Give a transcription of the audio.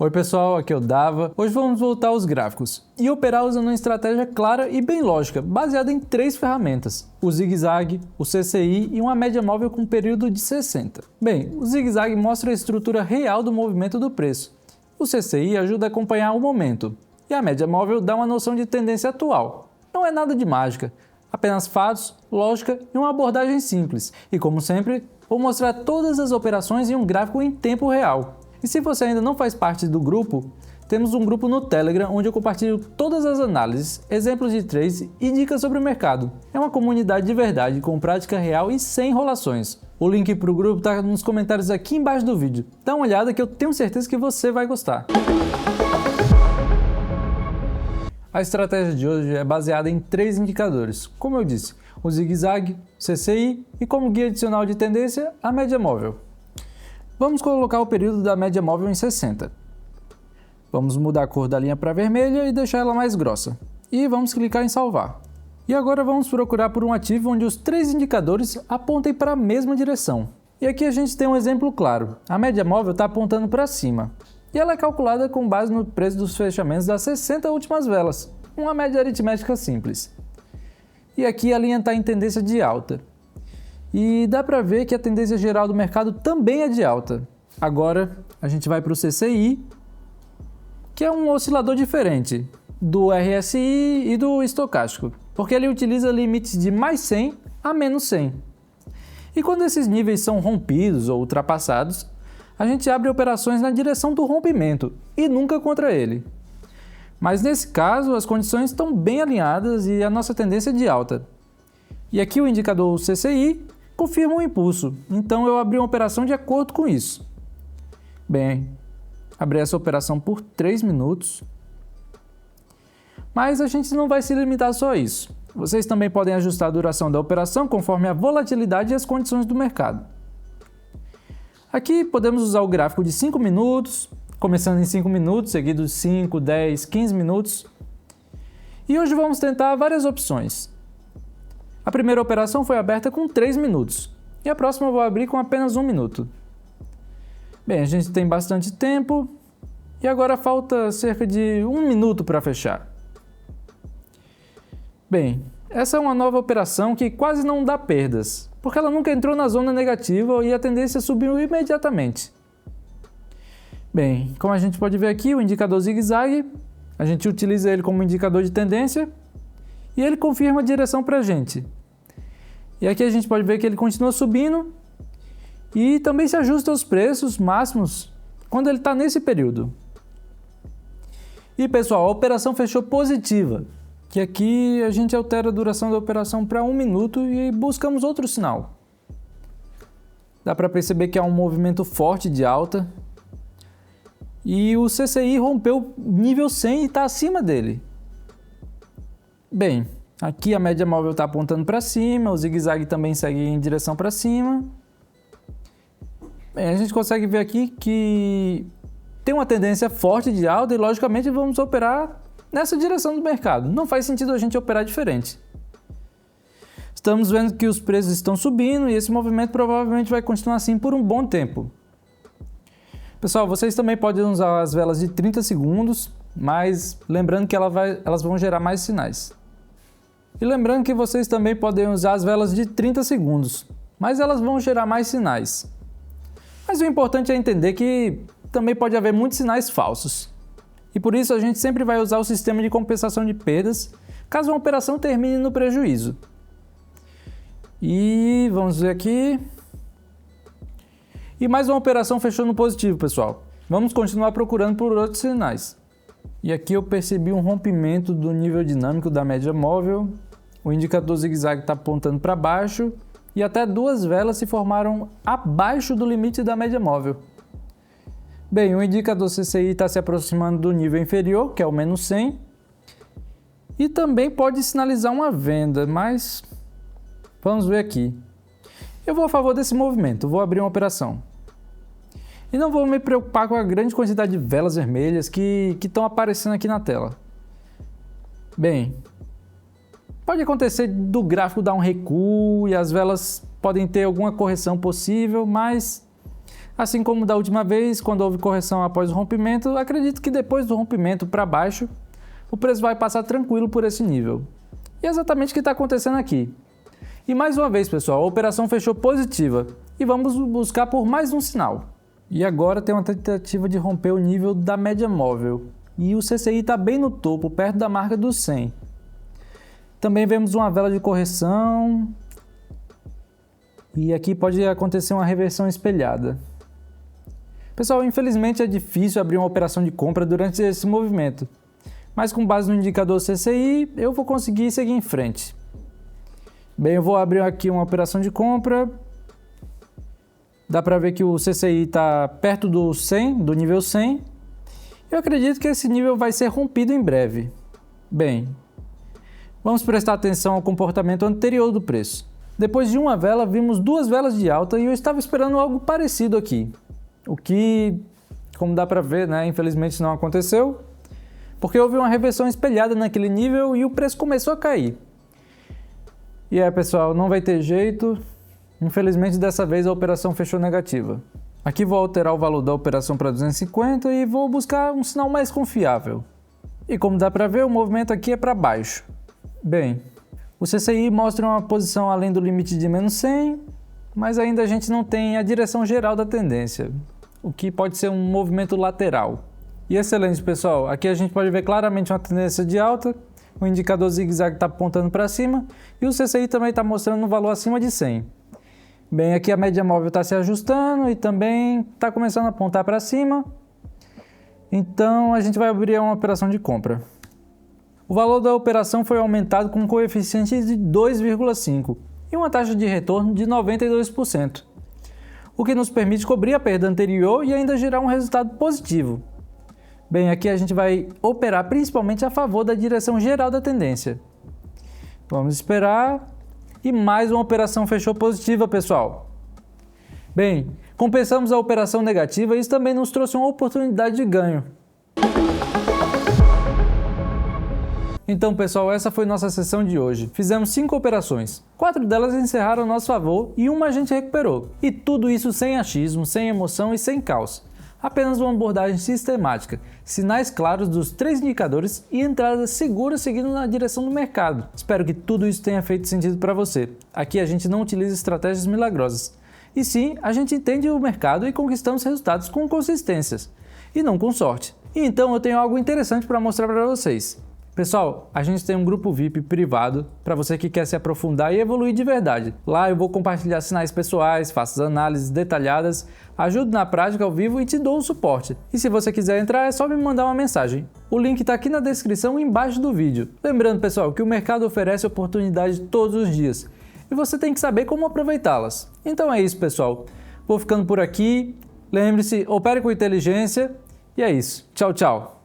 Oi pessoal, aqui é o Dava. Hoje vamos voltar aos gráficos e operar usando uma estratégia clara e bem lógica, baseada em 3 ferramentas: o zigue-zague, o CCI e uma média móvel com um período de 60. Bem, o zigue-zague mostra a estrutura real do movimento do preço, o CCI ajuda a acompanhar o momento e a média móvel dá uma noção de tendência atual. Não é nada de mágica, apenas fatos, lógica e uma abordagem simples. E como sempre, vou mostrar todas as operações em um gráfico em tempo real. E se você ainda não faz parte do grupo, temos um grupo no Telegram onde eu compartilho todas as análises, exemplos de trades e dicas sobre o mercado. É uma comunidade de verdade, com prática real e sem enrolações. O link para o grupo está nos comentários aqui embaixo do vídeo. Dá uma olhada que eu tenho certeza que você vai gostar. A estratégia de hoje é baseada em 3 indicadores, como eu disse, o zigue-zague, CCI e como guia adicional de tendência, a média móvel. Vamos colocar o período da média móvel em 60. Vamos mudar a cor da linha para vermelha e deixar ela mais grossa. E vamos clicar em salvar. E agora vamos procurar por um ativo onde os 3 indicadores apontem para a mesma direção. E aqui a gente tem um exemplo claro. A média móvel está apontando para cima. E ela é calculada com base no preço dos fechamentos das 60 últimas velas. Uma média aritmética simples. E aqui a linha está em tendência de alta. E dá para ver que a tendência geral do mercado também é de alta. Agora a gente vai para o CCI, que é um oscilador diferente do RSI e do estocástico, porque ele utiliza limites de mais 100 a menos 100. E quando esses níveis são rompidos ou ultrapassados, a gente abre operações na direção do rompimento e nunca contra ele. Mas nesse caso as condições estão bem alinhadas e a nossa tendência é de alta. E aqui o indicador CCI confirma o impulso, então eu abri uma operação de acordo com isso. Bem, abri essa operação por 3 minutos, mas a gente não vai se limitar só a isso. Vocês também podem ajustar a duração da operação conforme a volatilidade e as condições do mercado. Aqui podemos usar o gráfico de 5 minutos, começando em 5 minutos, seguidos 5, 10, 15 minutos. E hoje vamos tentar várias opções. A primeira operação foi aberta com 3 minutos e a próxima eu vou abrir com apenas 1 minuto. Bem, a gente tem bastante tempo e agora falta cerca de 1 minuto para fechar. Bem, essa é uma nova operação que quase não dá perdas, porque ela nunca entrou na zona negativa e a tendência subiu imediatamente. Bem, como a gente pode ver aqui, o indicador zigue-zague, a gente utiliza ele como indicador de tendência e ele confirma a direção para a gente. E aqui a gente pode ver que ele continua subindo e também se ajusta aos preços máximos quando ele está nesse período. E pessoal, a operação fechou positiva, que aqui a gente altera a duração da operação para 1 minuto e buscamos outro sinal. Dá para perceber que há um movimento forte de alta e o CCI rompeu nível 100 e está acima dele. Bem, aqui a média móvel está apontando para cima, o zigue-zague também segue em direção para cima. Bem, a gente consegue ver aqui que tem uma tendência forte de alta e logicamente vamos operar nessa direção do mercado. Não faz sentido a gente operar diferente. Estamos vendo que os preços estão subindo e esse movimento provavelmente vai continuar assim por um bom tempo. Pessoal, vocês também podem usar as velas de 30 segundos, mas lembrando que elas vão gerar mais sinais. E lembrando que vocês também podem usar as velas de 30 segundos, mas elas vão gerar mais sinais. Mas o importante é entender que também pode haver muitos sinais falsos. E por isso a gente sempre vai usar o sistema de compensação de perdas, caso uma operação termine no prejuízo. E vamos ver aqui. E mais uma operação fechou no positivo, pessoal. Vamos continuar procurando por outros sinais. E aqui eu percebi um rompimento do nível dinâmico da média móvel. O indicador zigue-zague está apontando para baixo e até 2 velas se formaram abaixo do limite da média móvel. Bem, o indicador CCI está se aproximando do nível inferior, que é o menos 100, e também pode sinalizar uma venda, mas vamos ver aqui. Eu vou a favor desse movimento, vou abrir uma operação. E não vou me preocupar com a grande quantidade de velas vermelhas que estão aparecendo aqui na tela. Bem, pode acontecer do gráfico dar um recuo e as velas podem ter alguma correção possível, mas Assim como da última vez, quando houve correção após o rompimento, acredito que depois do rompimento para baixo, o preço vai passar tranquilo por esse nível. E é exatamente o que está acontecendo aqui. E mais uma vez, pessoal, a operação fechou positiva e vamos buscar por mais um sinal. E agora tem uma tentativa de romper o nível da média móvel e o CCI está bem no topo, perto da marca dos 100. Também vemos uma vela de correção e aqui pode acontecer uma reversão espelhada. Pessoal, infelizmente é difícil abrir uma operação de compra durante esse movimento, mas com base no indicador CCI eu vou conseguir seguir em frente. Bem, eu vou abrir aqui uma operação de compra. Dá para ver que o CCI está perto do 100, do nível 100. Eu acredito que esse nível vai ser rompido em breve. Bem, vamos prestar atenção ao comportamento anterior do preço. Depois de uma vela, vimos duas velas de alta e eu estava esperando algo parecido aqui. O que, como dá para ver, infelizmente não aconteceu, porque houve uma reversão espelhada naquele nível e o preço começou a cair. E pessoal, não vai ter jeito. Infelizmente dessa vez a operação fechou negativa. Aqui vou alterar o valor da operação para 250 e vou buscar um sinal mais confiável. E como dá para ver, o movimento aqui é para baixo. Bem, o CCI mostra uma posição além do limite de menos 100, mas ainda a gente não tem a direção geral da tendência, o que pode ser um movimento lateral. E excelente, pessoal, aqui a gente pode ver claramente uma tendência de alta, o indicador zigue-zague está apontando para cima e o CCI também está mostrando um valor acima de 100. Bem, aqui a média móvel está se ajustando e também está começando a apontar para cima, então a gente vai abrir uma operação de compra. O valor da operação foi aumentado com um coeficiente de 2,5 e uma taxa de retorno de 92%, o que nos permite cobrir a perda anterior e ainda gerar um resultado positivo. Bem, aqui a gente vai operar principalmente a favor da direção geral da tendência. Vamos esperar. E mais uma operação fechou positiva, pessoal. Bem, compensamos a operação negativa e isso também nos trouxe uma oportunidade de ganho. Então, pessoal, essa foi nossa sessão de hoje. Fizemos 5 operações. 4 delas encerraram a nosso favor e uma a gente recuperou. E tudo isso sem achismo, sem emoção e sem caos. Apenas uma abordagem sistemática, sinais claros dos 3 indicadores e entradas seguras seguindo na direção do mercado. Espero que tudo isso tenha feito sentido para você. Aqui a gente não utiliza estratégias milagrosas. E sim, a gente entende o mercado e conquistamos resultados com consistências. E não com sorte. E então eu tenho algo interessante para mostrar para vocês. Pessoal, a gente tem um grupo VIP privado para você que quer se aprofundar e evoluir de verdade. Lá eu vou compartilhar sinais pessoais, faço análises detalhadas, ajudo na prática ao vivo e te dou o suporte. E se você quiser entrar é só me mandar uma mensagem. O link está aqui na descrição e embaixo do vídeo. Lembrando, pessoal, que o mercado oferece oportunidades todos os dias e você tem que saber como aproveitá-las. Então é isso, pessoal. Vou ficando por aqui. Lembre-se, opere com inteligência e é isso. Tchau, tchau.